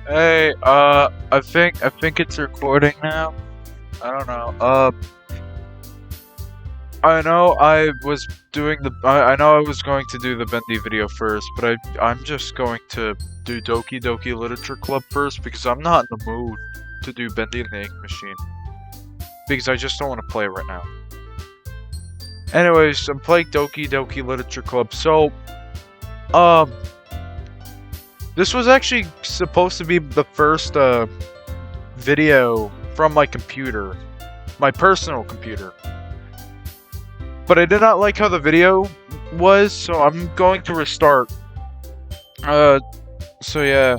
Hey, I think it's recording now. I don't know. I know I was doing I know I was going to do the Bendy video first, but I'm just going to do Doki Doki Literature Club first because I'm not in the mood to do Bendy and the Ink Machine because I just don't want to play it right now. Anyways, I'm playing Doki Doki Literature Club. So, um, this was actually supposed to be the first video from my computer, my personal computer. But I did not like how the video was, so I'm going to restart. Uh, so yeah,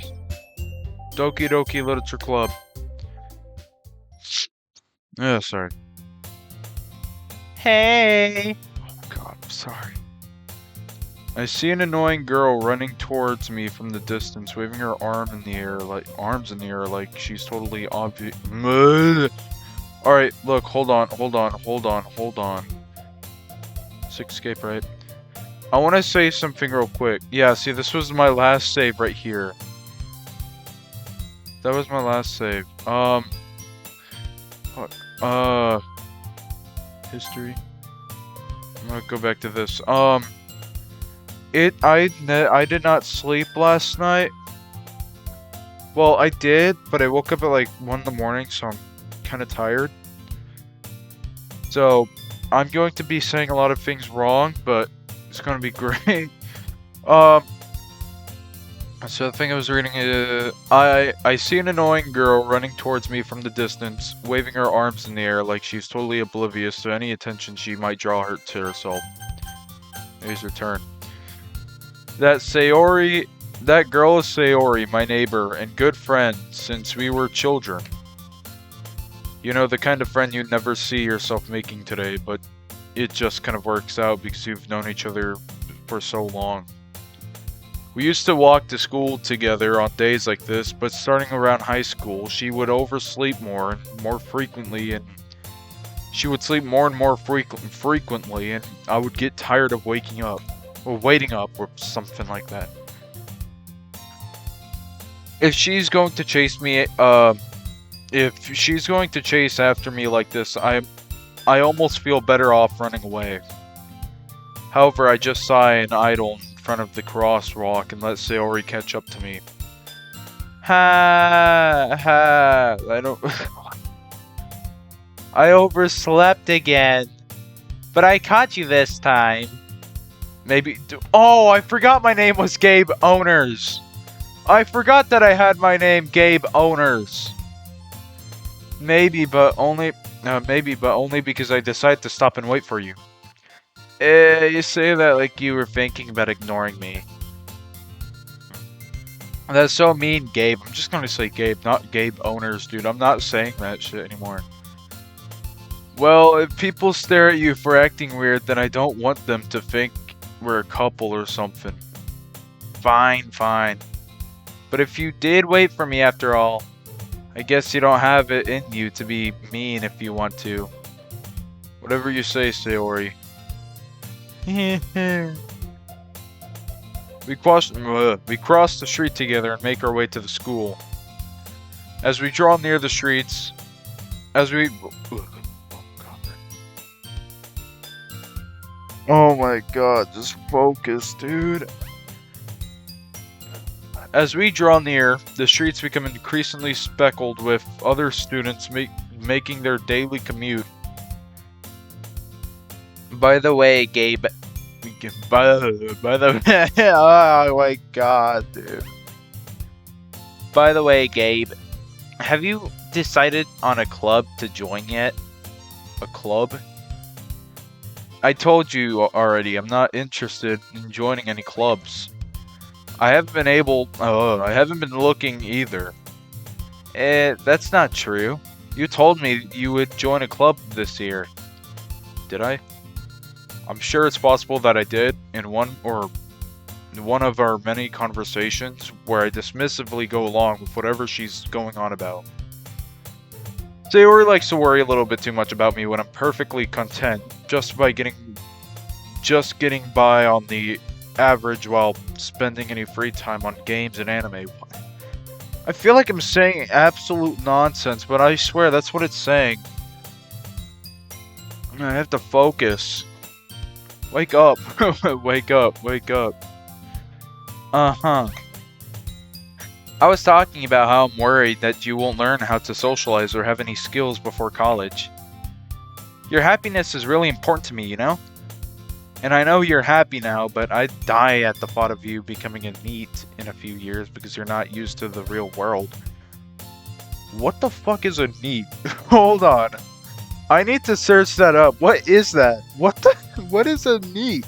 Doki Doki Literature Club. Yeah, sorry. Hey! Oh god, I'm sorry. I see an annoying girl running towards me from the distance, waving her arms in the air like she's totally obvious. Alright, look, hold on. Escape, right? I want to say something real quick. Yeah, see, this was my last save right here. That was my last save. Fuck. History. I'm gonna go back to this. I did not sleep last night. Well, I did, but I woke up at like 1 in the morning, so I'm kind of tired. So, I'm going to be saying a lot of things wrong, but it's going to be great. So the thing I was reading is, I see an annoying girl running towards me from the distance, waving her arms in the air like she's totally oblivious to any attention she might draw her to herself. Here's her turn. That girl is Sayori, my neighbor and good friend since we were children. You know, the kind of friend you never see yourself making today, but it just kind of works out because you've known each other for so long. We used to walk to school together on days like this, but starting around high school, she would oversleep more and more frequently, and she would sleep more and more frequently, and I would get tired of waiting up, or something like that. If she's going to chase me, if she's going to chase after me like this, I almost feel better off running away. However, I just sigh and idle in front of the crosswalk and let Sayori catch up to me. I don't... I overslept again. But I caught you this time. Maybe... Oh, I forgot my name was Gabe Owners. I forgot that I had my name Gabe Owners. Maybe, but only because I decided to stop and wait for you. You say that like you were thinking about ignoring me. That's so mean, Gabe. I'm just gonna say Gabe, not Gabe Owners, dude. I'm not saying that shit anymore. Well, if people stare at you for acting weird, then I don't want them to think we're a couple or something. Fine. But if you did wait for me after all, I guess you don't have it in you to be mean if you want to. Whatever you say, Sayori. We cross the street together and make our way to the school. As we draw near the streets, oh my god, just focus, dude. As we draw near, the streets become increasingly speckled with other students making their daily commute. By the way, Gabe. By the oh my god, dude. By the way, Gabe, have you decided on a club to join yet? A club? I told you already, I'm not interested in joining any clubs. I haven't been looking either. That's not true. You told me you would join a club this year. Did I? I'm sure it's possible that I did in one of our many conversations where I dismissively go along with whatever she's going on about. Sayori likes to worry a little bit too much about me when I'm perfectly content just getting by on the average while spending any free time on games and anime. I feel like I'm saying absolute nonsense, but I swear that's what it's saying. I have to focus. Wake up. Wake up. Wake up. Uh-huh. I was talking about how I'm worried that you won't learn how to socialize or have any skills before college. Your happiness is really important to me, you know? And I know you're happy now, but I'd die at the thought of you becoming a NEET in a few years because you're not used to the real world. What the fuck is a NEET? Hold on. I need to search that up. What is that? What is a NEET?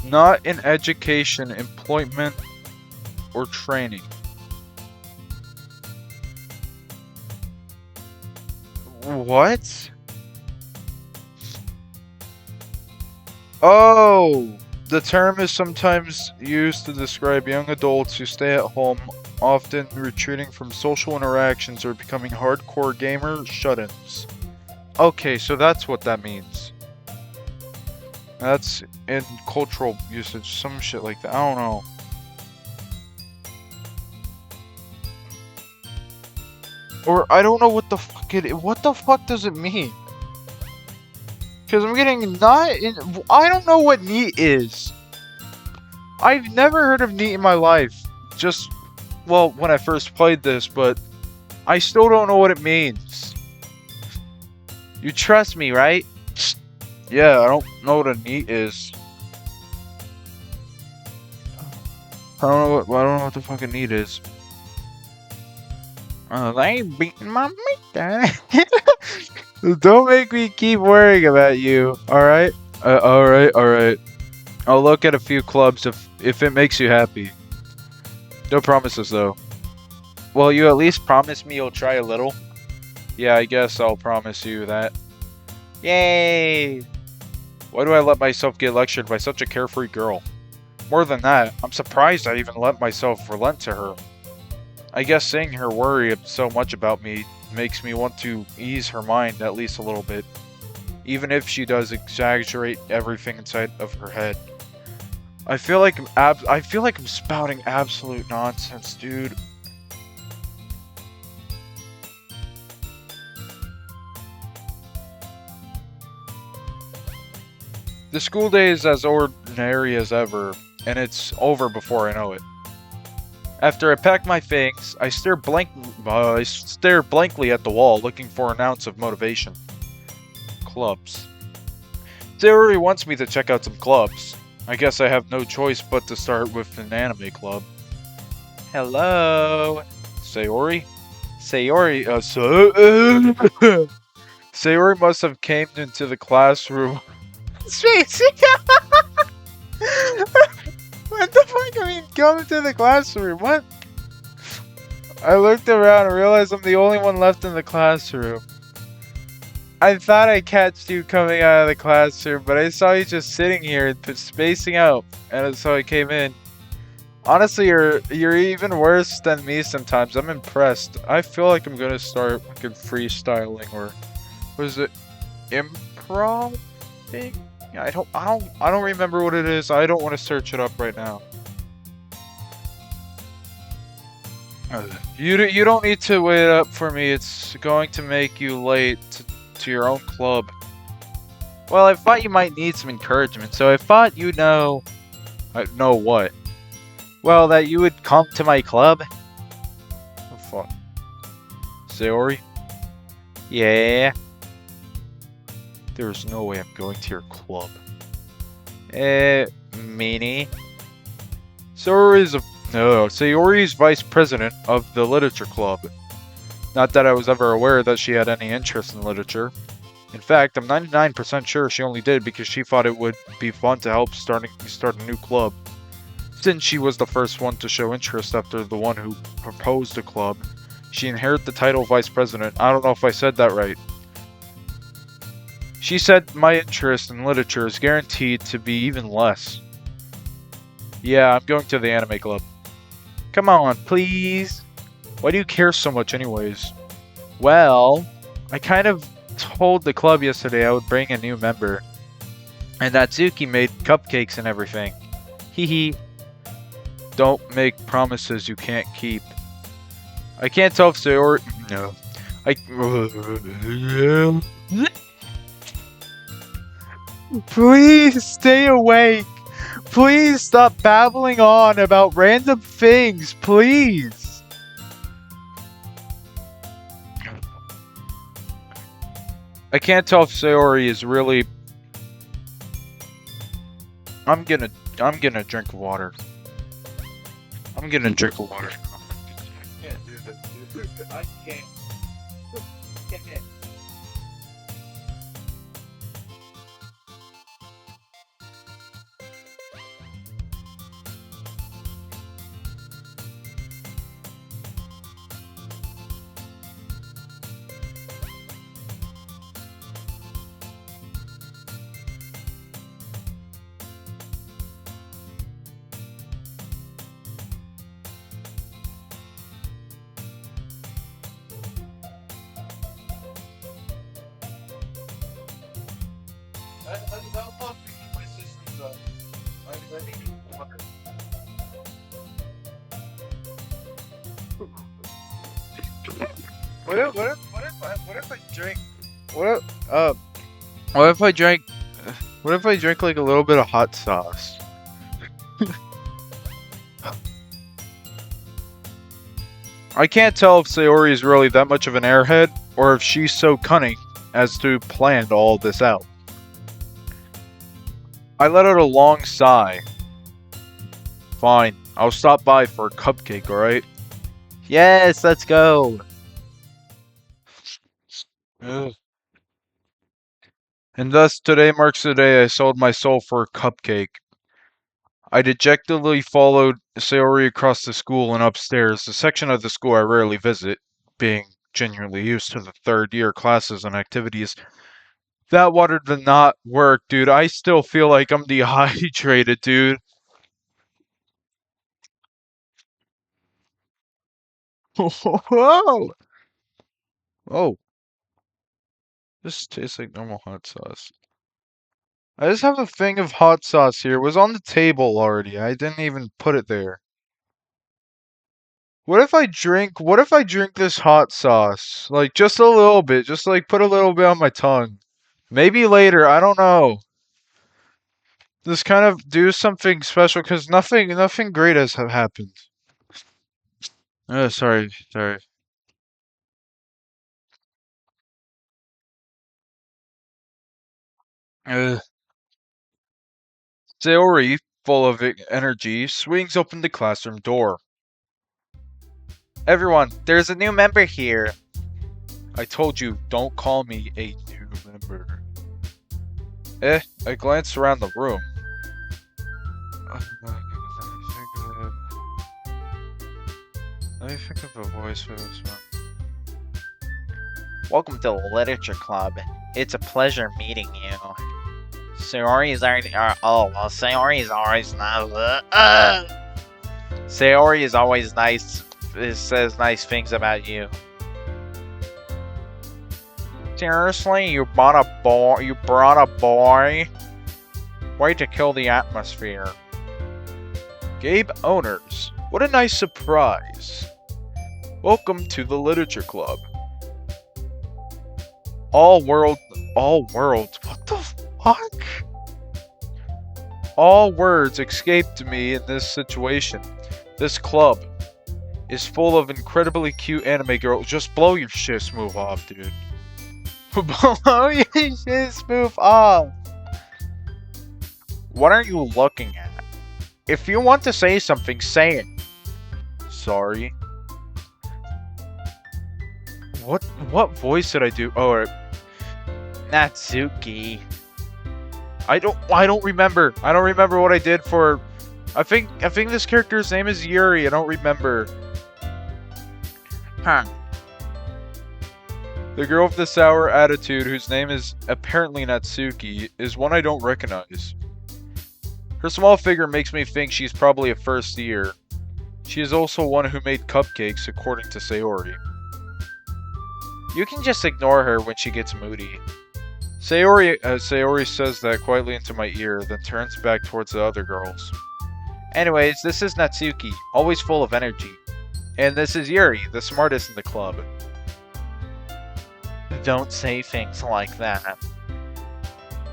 Not in education, employment, or training. What? Oh! The term is sometimes used to describe young adults who stay at home, often retreating from social interactions or becoming hardcore gamer shut-ins. Okay, so that's what that means. That's in cultural usage, some shit like that. I don't know. Or I don't know what the fuck what the fuck does it mean? Because I'm getting not in. I don't know what NEET is. I've never heard of NEET in my life. Just, well, when I first played this, but I still don't know what it means. You trust me, right? Yeah, I don't know what a NEET is. I don't know what the fucking NEET is. They ain't beating my meat. Don't make me keep worrying about you. All right. All right. I'll look at a few clubs if it makes you happy. No promises though. Well, you at least promise me you'll try a little. Yeah, I guess I'll promise you that. Yay! Why do I let myself get lectured by such a carefree girl? More than that, I'm surprised I even let myself relent to her. I guess seeing her worry so much about me makes me want to ease her mind at least a little bit. Even if she does exaggerate everything inside of her head. I feel like I'm spouting absolute nonsense, dude. The school day is as ordinary as ever, and it's over before I know it. After I pack my things, I stare blankly at the wall, looking for an ounce of motivation. Clubs. Sayori wants me to check out some clubs. I guess I have no choice but to start with an anime club. Hello? Sayori? Sayori must have came into the classroom. What the fuck? I mean, come into the classroom. What? I looked around and realized I'm the only one left in the classroom. I thought I catched you coming out of the classroom, but I saw you just sitting here and spacing out, and so I came in. Honestly, you're even worse than me sometimes. I'm impressed. I feel like I'm gonna start fucking freestyling or was it improv thing? I don't remember what it is. I don't want to search it up right now. You don't need to wait up for me. It's going to make you late to your own club. Well, I thought you might need some encouragement, so I thought you know... know what? Well, that you would come to my club? Oh, fuck. Sayori? Yeah? There's no way I'm going to your club. Meanie? Sayori's vice president of the literature club. Not that I was ever aware that she had any interest in literature. In fact, I'm 99% sure she only did because she thought it would be fun to help start a new club. Since she was the first one to show interest after the one who proposed the club, she inherited the title vice president. I don't know if I said that right. She said my interest in literature is guaranteed to be even less. Yeah, I'm going to the anime club. Come on, please. Why do you care so much anyways? Well, I kind of told the club yesterday I would bring a new member. And Natsuki made cupcakes and everything. Hee hee. Don't make promises you can't keep. I can't tell if Sayori... No. Please stay awake. Please stop babbling on about random things. Please. I can't tell if Sayori is really... I'm gonna drink water. I'm gonna drink water. I can't do this, dude. I can't. What if I drink like a little bit of hot sauce? I can't tell if Sayori is really that much of an airhead, or if she's so cunning as to plan all this out. I let out a long sigh. Fine, I'll stop by for a cupcake, alright? Yes, let's go! Ugh. And thus, today marks the day I sold my soul for a cupcake. I dejectedly followed Sayori across the school and upstairs, the section of the school I rarely visit, being genuinely used to the third-year classes and activities. That water did not work, dude. I still feel like I'm dehydrated, dude. Whoa! Oh. This tastes like normal hot sauce. I just have a thing of hot sauce here. It was on the table already. I didn't even put it there. What if I drink this hot sauce? Like, just a little bit. Just, like, put a little bit on my tongue. Maybe later. I don't know. Just kind of do something special, because nothing great has happened. Oh, sorry. Ugh. Sayori, full of energy, swings open the classroom door. Everyone, there's a new member here. I told you, don't call me a new member. I glanced around the room. Let me think of a voice for this one. Welcome to the Literature Club. It's a pleasure meeting you. Sayori's already... Sayori's always nice. Sayori is always nice. It says nice things about you. Seriously, you brought a boy? Way to kill the atmosphere. Gabe Owners. What a nice surprise. Welcome to the Literature Club. All worlds. What the fuck? All words escaped me in this situation. This club is full of incredibly cute anime girls. Just blow your shit smooth off, dude. Blow your shit smooth off. What are you looking at? If you want to say something, say it. Sorry. What voice did I do? Oh, Natsuki. I don't remember. I don't remember what I did for... I think this character's name is Yuri. I don't remember. Huh. The girl with the sour attitude, whose name is apparently Natsuki, is one I don't recognize. Her small figure makes me think she's probably a first year. She is also one who made cupcakes, according to Sayori. You can just ignore her when she gets moody. Sayori says that quietly into my ear, then turns back towards the other girls. Anyways, this is Natsuki, always full of energy. And this is Yuri, the smartest in the club. Don't say things like that.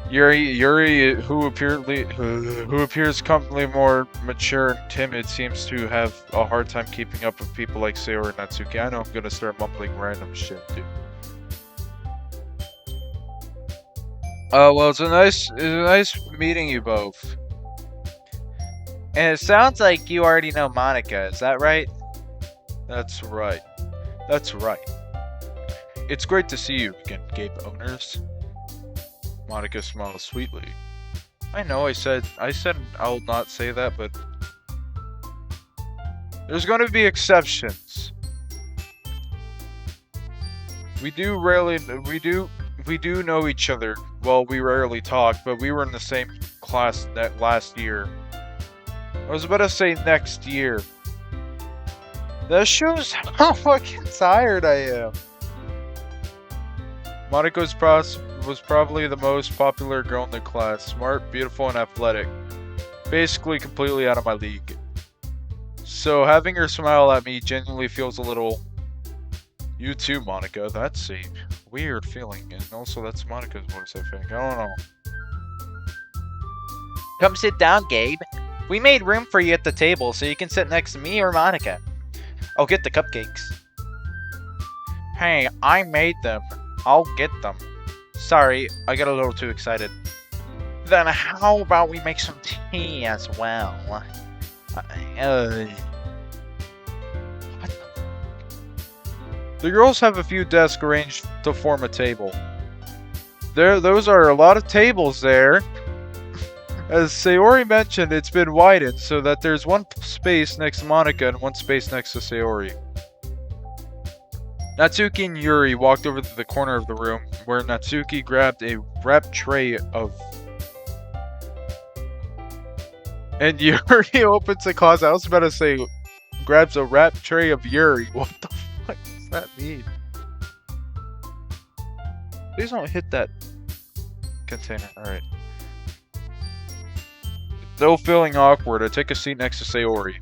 Yuri, who appears comfortably more mature and timid, seems to have a hard time keeping up with people like Sayori and Natsuki. I know I'm gonna start mumbling random shit, dude. Well, it's a nice meeting you both. And it sounds like you already know Monika, is that right? That's right. That's right. It's great to see you again, Gabe owners. Monika smiles sweetly. I know I said I'll not say that, but there's going to be exceptions. We do know each other. Well, we rarely talk, but we were in the same class last year. I was about to say next year. That shows how fucking tired I am. Monika was probably the most popular girl in the class. Smart, beautiful, and athletic. Basically completely out of my league. So having her smile at me genuinely feels a little... You too, Monika. That's a weird feeling. And also that's Monika's voice, I think. I don't know. Come sit down, Gabe. We made room for you at the table so you can sit next to me or Monika. I'll get the cupcakes. Hey, I made them. I'll get them. Sorry, I got a little too excited. Then how about we make some tea as well? The girls have a few desks arranged to form a table. Those are a lot of tables there. As Sayori mentioned, it's been widened so that there's one space next to Monika and one space next to Sayori. Natsuki and Yuri walked over to the corner of the room, where Natsuki grabbed a wrapped tray of... And Yuri opens the closet. I was about to say, grabs a wrapped tray of Yuri. What the fuck does that mean? Please don't hit that container. Alright. Though feeling awkward, I take a seat next to Sayori.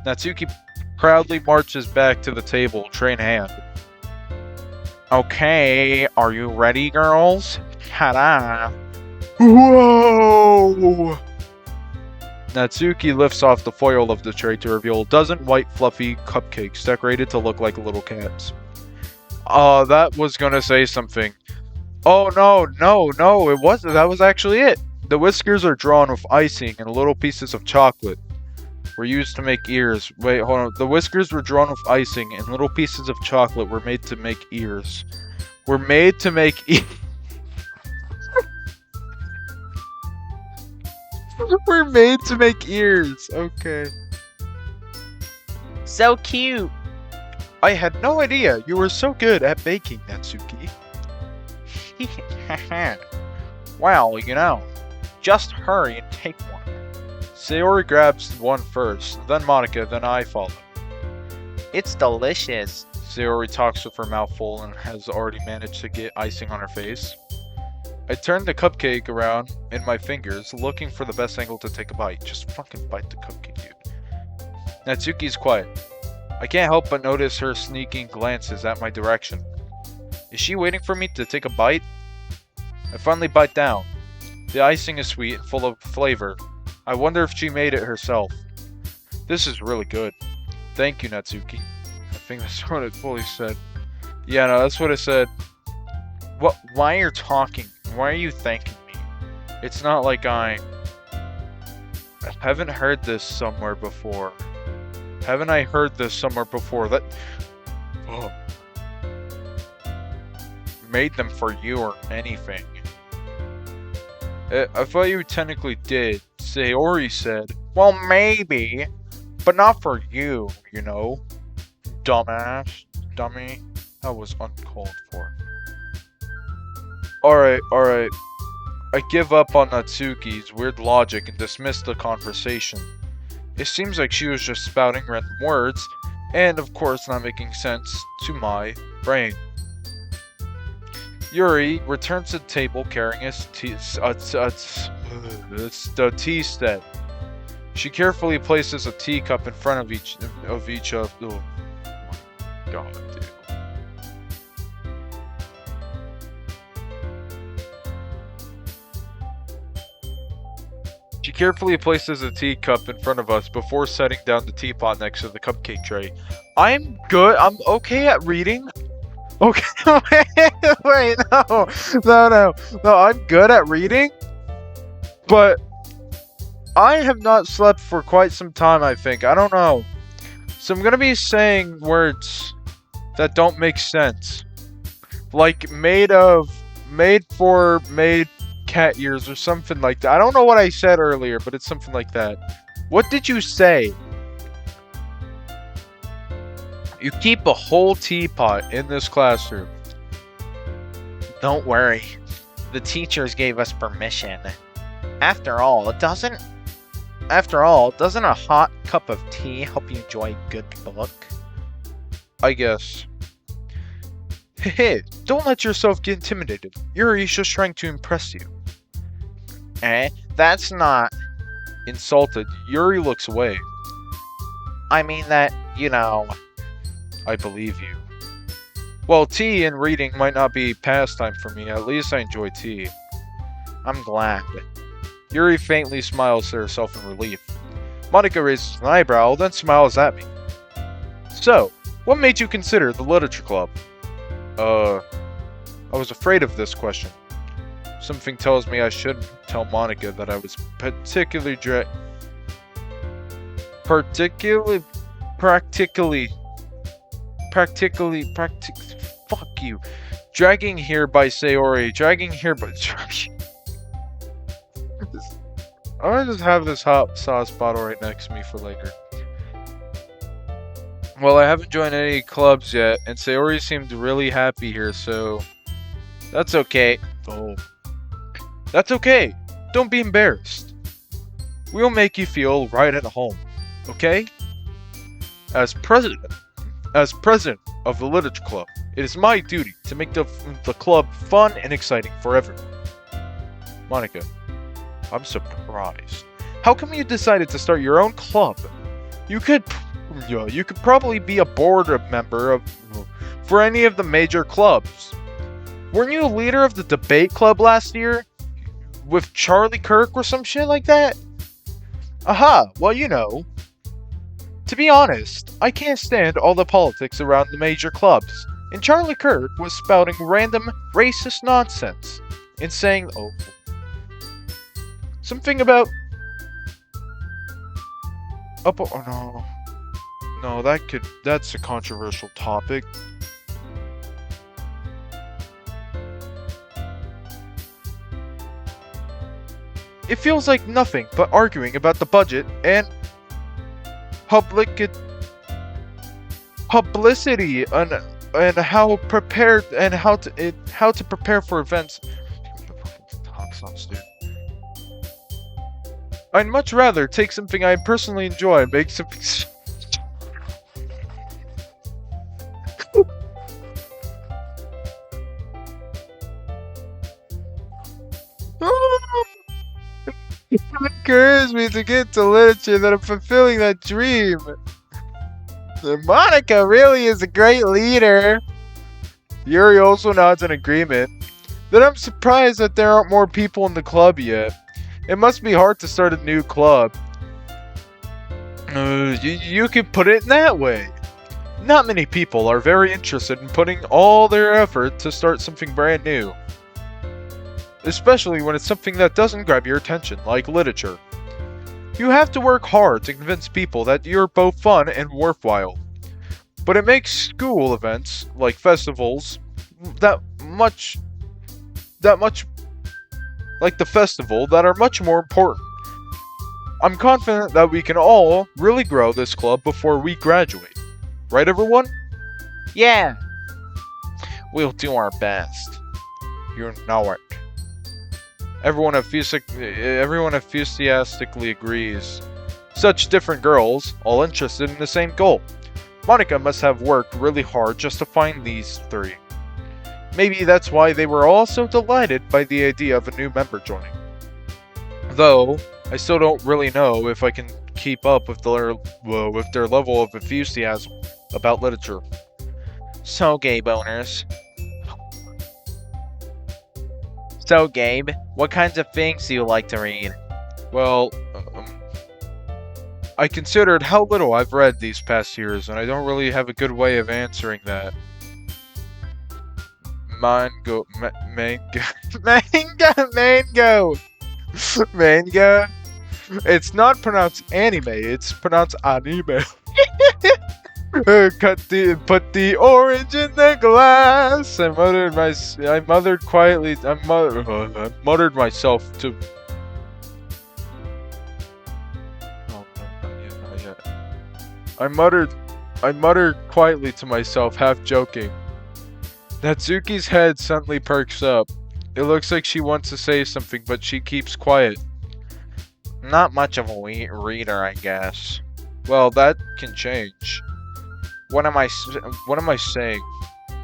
Natsuki proudly marches back to the table, tray in hand. Okay, are you ready, girls? Ta-da! Whoa! Natsuki lifts off the foil of the tray to reveal a dozen white, fluffy cupcakes decorated to look like little cats. That was gonna say something. Oh, no, it wasn't. That was actually it. The whiskers are drawn with icing and little pieces of chocolate were used to make ears. Wait, hold on. The whiskers were drawn with icing and little pieces of chocolate were made to make ears. Were made to make We're made to make ears. Okay. So cute. I had no idea you were so good at baking, Natsuki. Well, you know, just hurry and take one. Sayori grabs one first, then Monika, then I follow. It's delicious. Sayori talks with her mouth full and has already managed to get icing on her face. I turn the cupcake around in my fingers, looking for the best angle to take a bite. Just fucking bite the cupcake, dude. Natsuki's quiet. I can't help but notice her sneaking glances at my direction. Is she waiting for me to take a bite? I finally bite down. The icing is sweet and full of flavor. I wonder if she made it herself. This is really good. Thank you, Natsuki. I think that's what it fully said. Yeah, no, that's what it said. What? Why are you talking? Why are you thanking me? It's not like I haven't heard this somewhere before. Haven't I heard this somewhere before? That... Oh. Made them for you or anything. I thought you technically did. Sayori said. Well, maybe. But not for you, you know. Dumbass. Dummy. That was uncalled for. Alright. I give up on Natsuki's weird logic and dismiss the conversation. It seems like she was just spouting random words, and of course not making sense to my brain. Yuri returns to the table carrying a tea set. She carefully places a teacup in front of each of. Oh my god, dude. She carefully places a teacup in front of us before setting down the teapot next to the cupcake tray. I'm good. I'm okay at reading. Okay, wait, no, I'm good at reading, but I have not slept for quite some time, I think. I don't know. So I'm gonna be saying words that don't make sense. Like made cat ears or something like that. I don't know what I said earlier, but it's something like that. What did you say? You keep a whole teapot in this classroom. Don't worry. The teachers gave us permission. After all, doesn't a hot cup of tea help you enjoy a good book? I guess. Hey, don't let yourself get intimidated. Yuri's just trying to impress you. That's not... Insulted, Yuri looks away. I mean that, you know... I believe you. Well, tea and reading might not be pastime for me. At least I enjoy tea. I'm glad. Yuri faintly smiles to herself in relief. Monica raises an eyebrow, then smiles at me. So, what made you consider the literature club? I was afraid of this question. Something tells me I shouldn't tell Monica that I was practically fuck you. Dragging here by Sayori. I'm gonna just have this hot sauce bottle right next to me for later. Well, I haven't joined any clubs yet, and Sayori seemed really happy here, so... That's okay. Oh. That's okay. Don't be embarrassed. We'll make you feel right at home, okay? As president of the Literature Club, it is my duty to make the club fun and exciting for everyone. Monica, I'm surprised. How come you decided to start your own club? You could probably be a board member for any of the major clubs. Weren't you a leader of the debate club last year? With Charlie Kirk or some shit like that? Aha, well, you know. To be honest, I can't stand all the politics around the major clubs, and Charlie Kirk was spouting random racist nonsense and saying, something about... No, that's a controversial topic. It feels like nothing but arguing about the budget and publicity and how to prepare for events. I'd much rather take something I personally enjoy and make something. It encourages me to get to literature that I'm fulfilling that dream. Monica really is a great leader. Yuri also nods in agreement. Then I'm surprised that there aren't more people in the club yet. It must be hard to start a new club. You could put it in that way. Not many people are very interested in putting all their effort to start something brand new. Especially when it's something that doesn't grab your attention, like literature. You have to work hard to convince people that you're both fun and worthwhile. But it makes school events, like festivals, that much like the festival, that are much more important. I'm confident that we can all really grow this club before we graduate. Right, everyone? Yeah. We'll do our best. You know it. Everyone enthusiastically agrees. Such different girls, all interested in the same goal. Monica must have worked really hard just to find these three. Maybe that's why they were all so delighted by the idea of a new member joining. Though, I still don't really know if I can keep up with their level of enthusiasm about literature. So, Gabe owners. So, Gabe, what kinds of things do you like to read? Well, I considered how little I've read these past years, and I don't really have a good way of answering that. Mango. Mango! Manga? It's not pronounced anime, it's pronounced anime. Put the orange in the glass. I muttered quietly. I muttered myself to. Oh no, not yet. I muttered quietly to myself, half joking. Natsuki's head suddenly perks up. It looks like she wants to say something, but she keeps quiet. Not much of a reader, I guess. Well, that can change. What am I saying?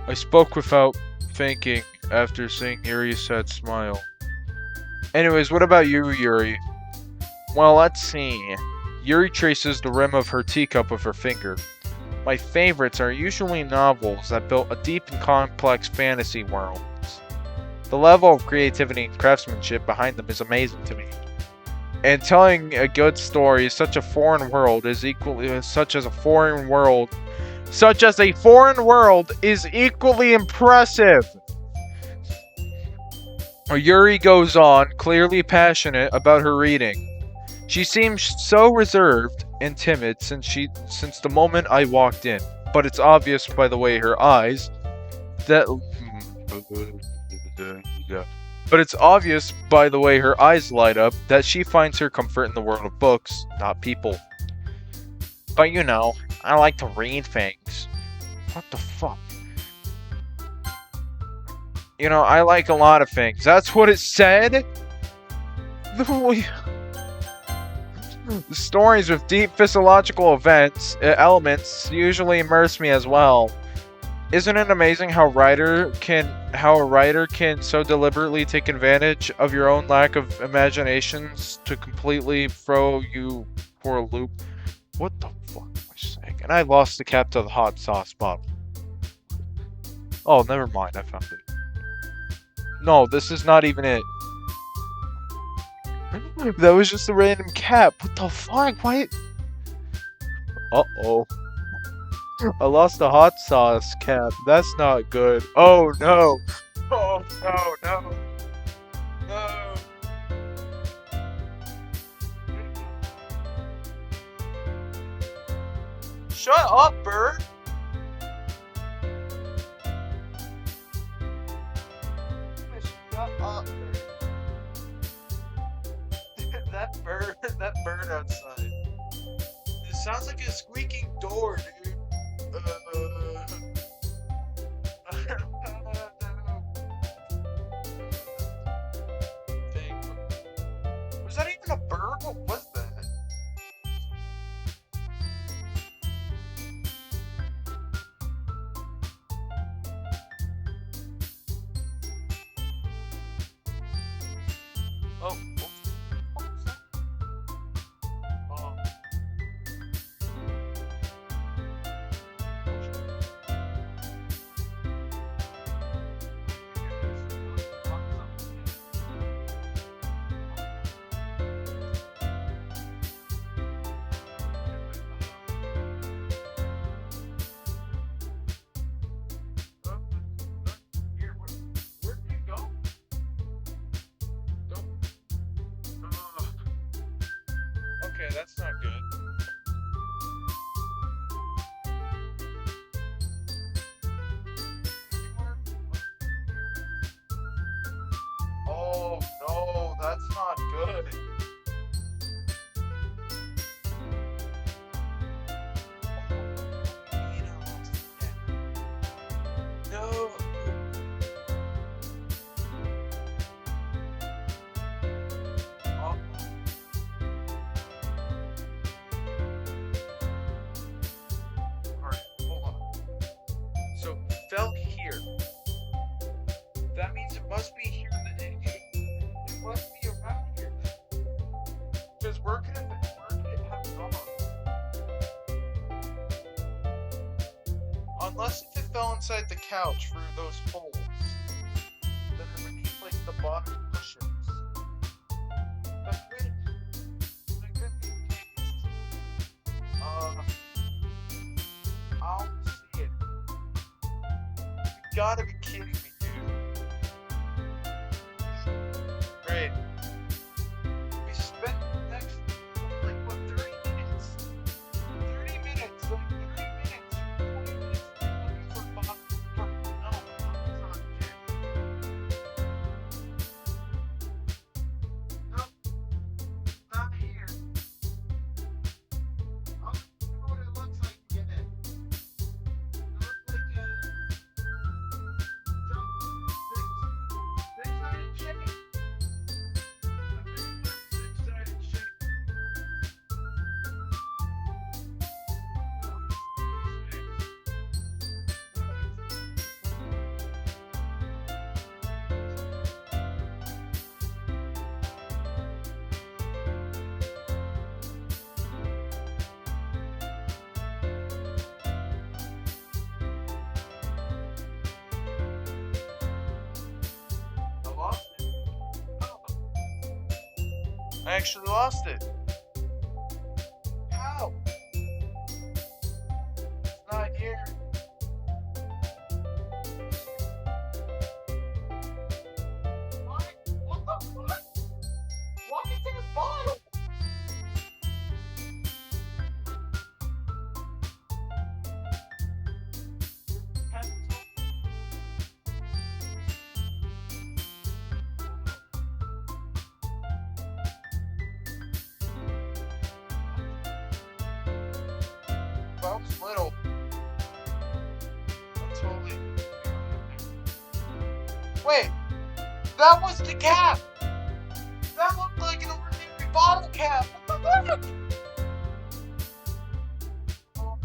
I spoke without thinking after seeing Yuri's sad smile. Anyways, what about you, Yuri? Well, let's see. Yuri traces the rim of her teacup with her finger. My favorites are usually novels that build a deep and complex fantasy world. The level of creativity and craftsmanship behind them is amazing to me. And telling a good story is such a foreign world is equally impressive. Yuri goes on, clearly passionate about her reading. She seems so reserved and timid since the moment I walked in, but it's obvious by the way her eyes light up that she finds her comfort in the world of books, not people. But you know, I like to read things. What the fuck? You know, I like a lot of things. That's what it said? The stories with deep physiological elements usually immerse me as well. Isn't it amazing how a writer can so deliberately take advantage of your own lack of imaginations to completely throw you for a loop? What the fuck am I saying? And I lost the cap to the hot sauce bottle. Oh, never mind, I found it. No, this is not even it. That was just a random cap. What the fuck? Why? Uh-oh. I lost the hot sauce cap. That's not good. Oh no. Oh no, no. No. Shut up, bird. Shut up, bird. that bird outside. It sounds like a squeaking door, dude. Was that even a bird? What was that? Oh, what was that? Oh. Where did you go? Okay, that's not good. Oh no, that's not good. No. Oh. Alright, hold on. So, fell here. Where could it have gone? Unless if it fell inside the couch through those holes that are beneath, like, the bottom cushions. But wait, it could be I'll see it. You gotta be kidding me, dude. Great. We spent the next, like, what, 30 minutes? 30 minutes, like, 30 minutes, 20 minutes looking for Bob. No, Bob's not here. Nope, not here. I'll see what it looks like in it. It looks like a six-sided shape. A very nice six-sided shape. I lost it. Oh. I actually lost it. How? It's not here. What? What the fuck? Why is it in a bottle? If I was little, I totally. Wait, that was the cap. That looked like an ordinary bottle cap. What the fuck?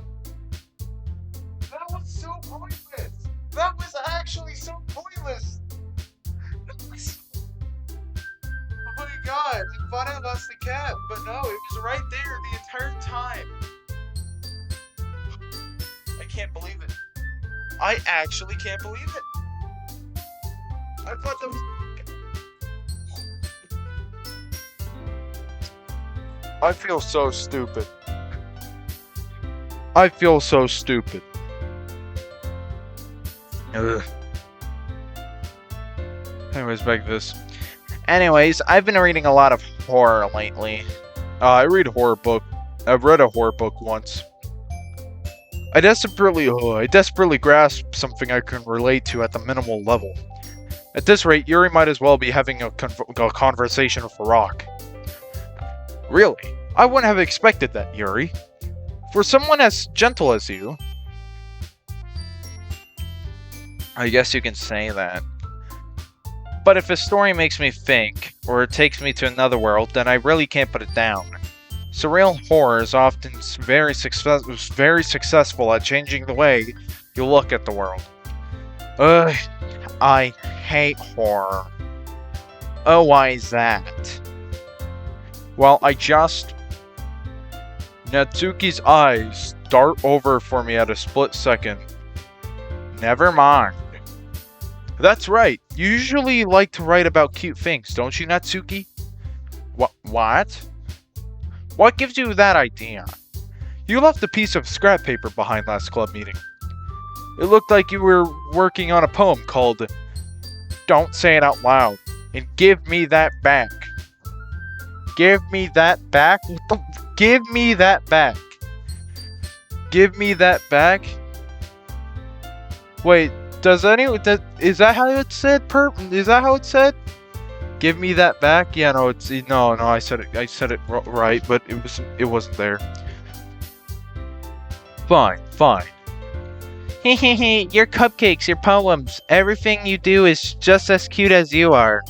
That was so pointless. That was actually so pointless. Oh my god, I thought I lost the cap, but no, it was right there the entire time. I can't believe it. I actually can't believe it. I thought that was. I feel so stupid. I feel so stupid. Ugh. Anyways, back to this. Anyways, I've been reading a lot of horror lately. I read a horror book. I've read a horror book once. I desperately grasp something I can relate to at the minimal level. At this rate, Yuri might as well be having a conversation with a rock. Really? I wouldn't have expected that, Yuri. For someone as gentle as you. I guess you can say that. But if a story makes me think, or it takes me to another world, then I really can't put it down. Surreal horror is often very successful at changing the way you look at the world. Ugh, I hate horror. Oh, why is that? Well, Natsuki's eyes dart over for me at a split second. Never mind. That's right. You usually like to write about cute things, don't you, Natsuki? What? What gives you that idea? You left a piece of scrap paper behind last club meeting. It looked like you were working on a poem called Don't Say It Out Loud and Give Me That Back. Give me that back? Give me that back. Give me that back? Wait, is that how it said? Is that how it said? Give me that back? Yeah, no, no, I said it right, but it wasn't there. Fine. Hehehe, your cupcakes, your poems, everything you do is just as cute as you are.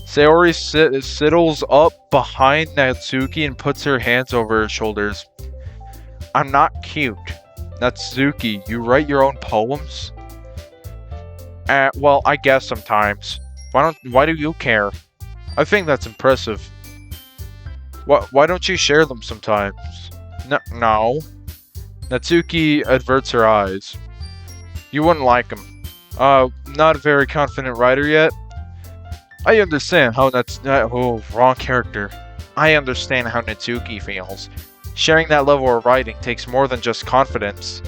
Sayori sidles up behind Natsuki and puts her hands over her shoulders. I'm not cute. Natsuki, you write your own poems? Well, I guess sometimes. Why do you care? I think that's impressive. Why don't you share them sometimes? No. Natsuki averts her eyes. You wouldn't like him. Not a very confident writer yet? I understand how wrong character. I understand how Natsuki feels. Sharing that level of writing takes more than just confidence.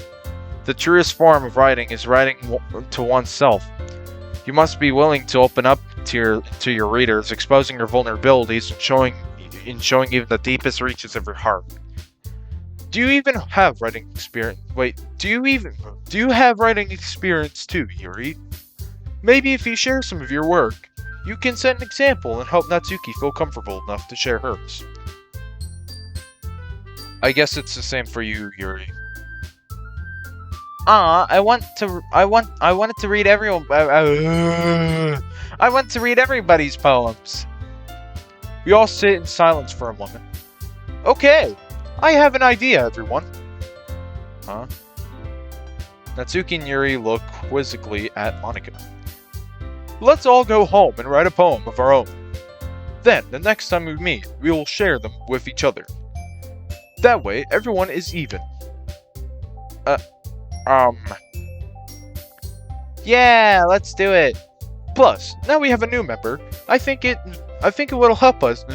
The truest form of writing is writing to oneself. You must be willing to open up to your readers, exposing your vulnerabilities and showing even the deepest reaches of your heart. Do you even have writing experience? Wait, do you have writing experience too, Yuri? Maybe if you share some of your work, you can set an example and help Natsuki feel comfortable enough to share hers. I guess it's the same for you, Yuri. I wanted to read everyone. I want to read everybody's poems. We all sit in silence for a moment. Okay, I have an idea, everyone. Huh? Natsuki and Yuri look quizzically at Monica. Let's all go home and write a poem of our own. Then, the next time we meet, we will share them with each other. That way, everyone is even. Yeah, let's do it. Plus, now we have a new member. I think it will help us.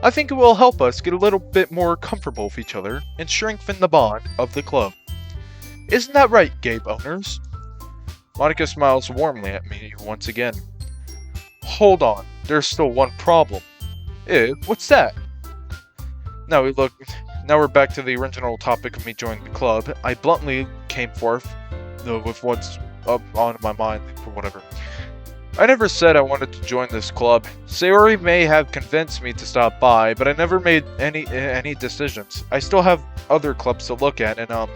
I think it will help us get a little bit more comfortable with each other and strengthen the bond of the club. Isn't that right, Gabe owners? Monica smiles warmly at me once again. Hold on, there's still one problem. What's that? Now we're back to the original topic of me joining the club. I bluntly came forth with what's up on my mind for whatever. I never said I wanted to join this club. Sayori may have convinced me to stop by, but I never made any decisions. I still have other clubs to look at, and I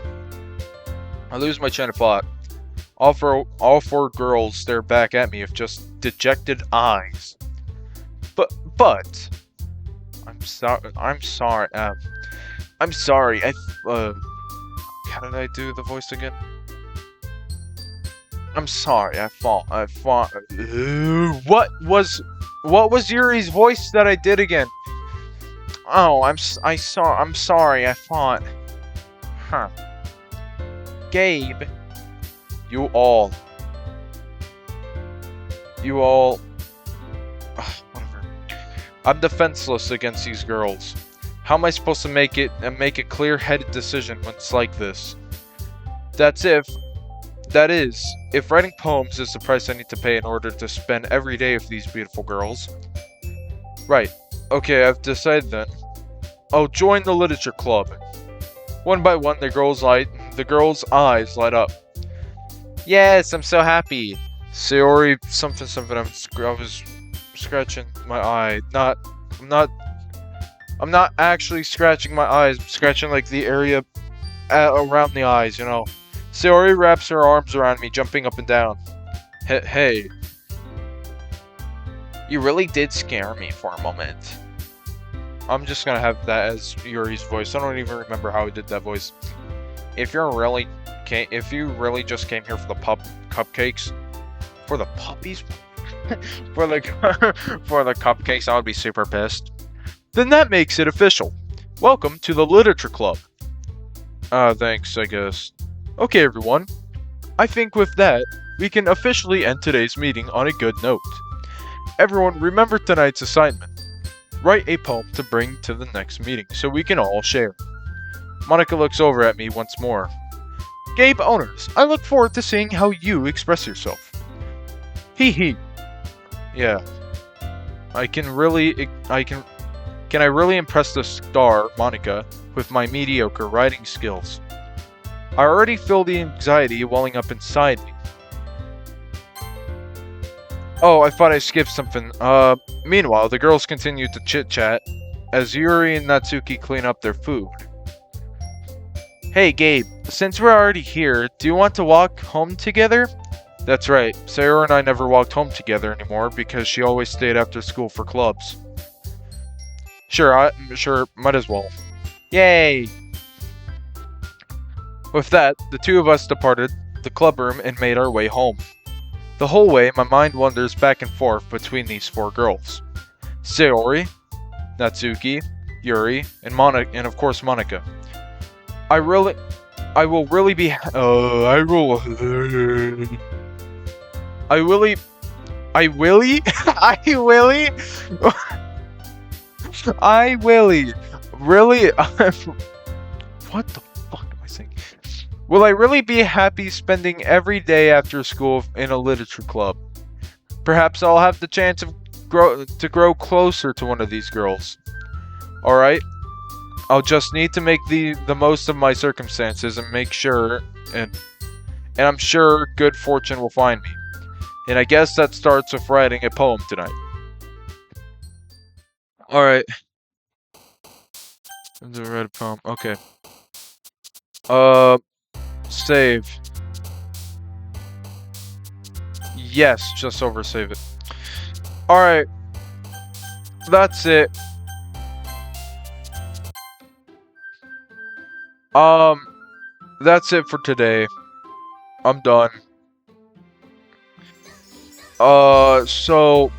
lose my train of thought. All four girls stare back at me with just dejected eyes. But I'm sorry. I'm sorry. How did I do the voice again? I'm sorry. I fought. What was Yuri's voice that I did again? Oh, I'm sorry. I fought. Huh. Gabe. You all. Whatever. I'm defenseless against these girls. How am I supposed to make a clear-headed decision when it's like this? That is, if writing poems is the price I need to pay in order to spend every day with these beautiful girls. Right. Okay, I've decided then. I'll join the literature club. One by one, the girls' eyes light up. Yes, I'm so happy. Sayori, something. I was scratching my eye. I'm not actually scratching my eyes. I'm scratching like the area around the eyes, you know. Sayori wraps her arms around me, jumping up and down. Hey. You really did scare me for a moment. I'm just gonna have that as Yuri's voice. I don't even remember how he did that voice. If you really just came here for the cupcakes, for the puppies, for the cupcakes, I would be super pissed. Then that makes it official. Welcome to the literature club. Thanks, I guess. Okay, everyone. I think with that, we can officially end today's meeting on a good note. Everyone, remember tonight's assignment. Write a poem to bring to the next meeting so we can all share. Monica looks over at me once more. Gabe owners, I look forward to seeing how you express yourself. Hee. Yeah. Can I really impress the star, Monica, with my mediocre writing skills? I already feel the anxiety welling up inside me. Oh, I thought I skipped something. Meanwhile, the girls continue to chit-chat as Yuri and Natsuki clean up their food. Hey, Gabe, since we're already here, do you want to walk home together? That's right, Sarah and I never walked home together anymore because she always stayed after school for clubs. Sure, might as well. Yay! With that, the two of us departed the club room and made our way home. The whole way, my mind wanders back and forth between these four girls. Sayori, Natsuki, Yuri, and and of course Monica. I will really be. I will. I willy. I willy. I willy. I willy. Really? What the fuck am I saying? Will I really be happy spending every day after school in a literature club? Perhaps I'll have the chance of grow closer to one of these girls. All right. I'll just need to make the most of my circumstances and make sure and I'm sure good fortune will find me. And I guess that starts with writing a poem tonight. All right. I'm gonna write a poem. Okay. Save. Yes, just oversave it. All right. That's it. That's it for today. I'm done. So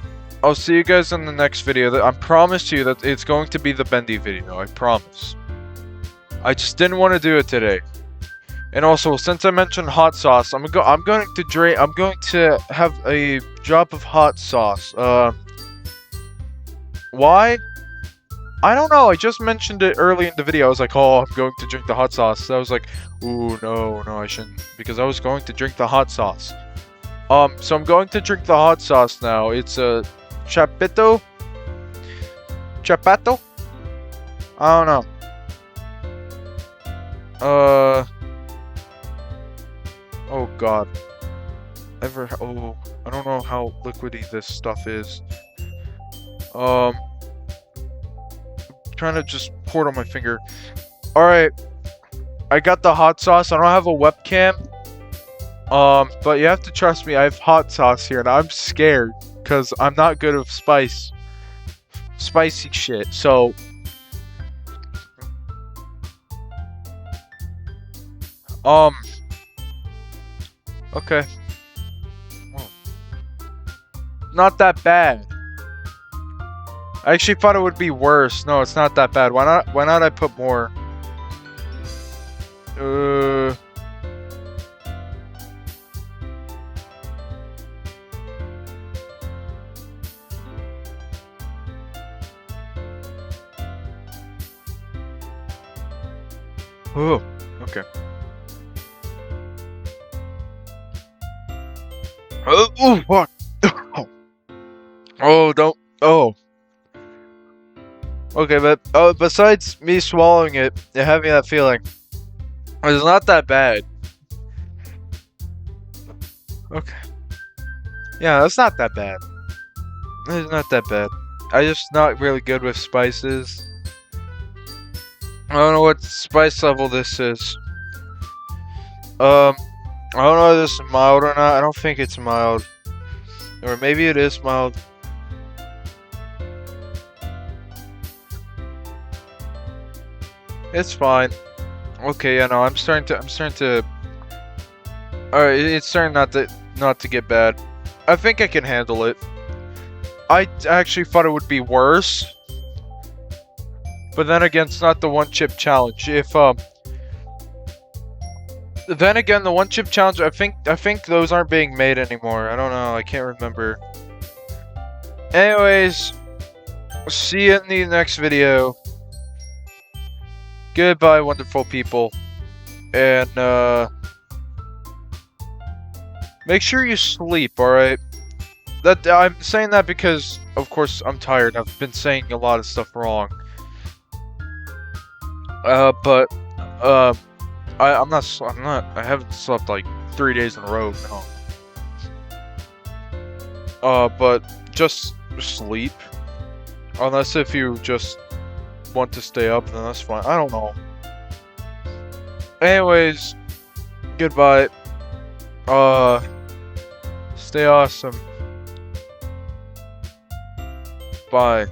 I'll see you guys in the next video. I promise you that it's going to be the bendy video. I promise. I just didn't want to do it today. And also, since I mentioned hot sauce, I'm going to have a drop of hot sauce. Why? I don't know. I just mentioned it early in the video. I was like, oh, I'm going to drink the hot sauce. So I was like, ooh, no, I shouldn't, because I was going to drink the hot sauce. So I'm going to drink the hot sauce now. It's a Chapato. I don't know. Oh god. I don't know how liquidy this stuff is. Trying to just pour it on my finger. Alright. I got the hot sauce. I don't have a webcam. But you have to trust me, I have hot sauce here and I'm scared because I'm not good with spicy shit. So okay. Oh. Not that bad. I actually thought it would be worse. No, it's not that bad. Why not I put more? Oh, okay. Oh, fuck. Oh, don't. Oh. Okay, but besides me swallowing it and having that feeling, it's not that bad. Okay. Yeah, it's not that bad. It's not that bad. I'm just not really good with spices. I don't know what spice level this is. I don't know if this is mild or not. I don't think it's mild. Or maybe it is mild. It's fine. Okay, yeah, no, I'm starting to. Alright, it's starting not to get bad. I think I can handle it. I actually thought it would be worse. But then again, it's not the one chip challenge. Then again, the one chip challenge, I think those aren't being made anymore. I don't know, I can't remember. Anyways, see you in the next video. Goodbye, wonderful people. And make sure you sleep, alright? I'm saying that because of course I'm tired. I've been saying a lot of stuff wrong. But I haven't slept like 3 days in a row now. But just sleep. Unless if you just want to stay up, then that's fine. I don't know. Anyways, goodbye. Stay awesome. Bye.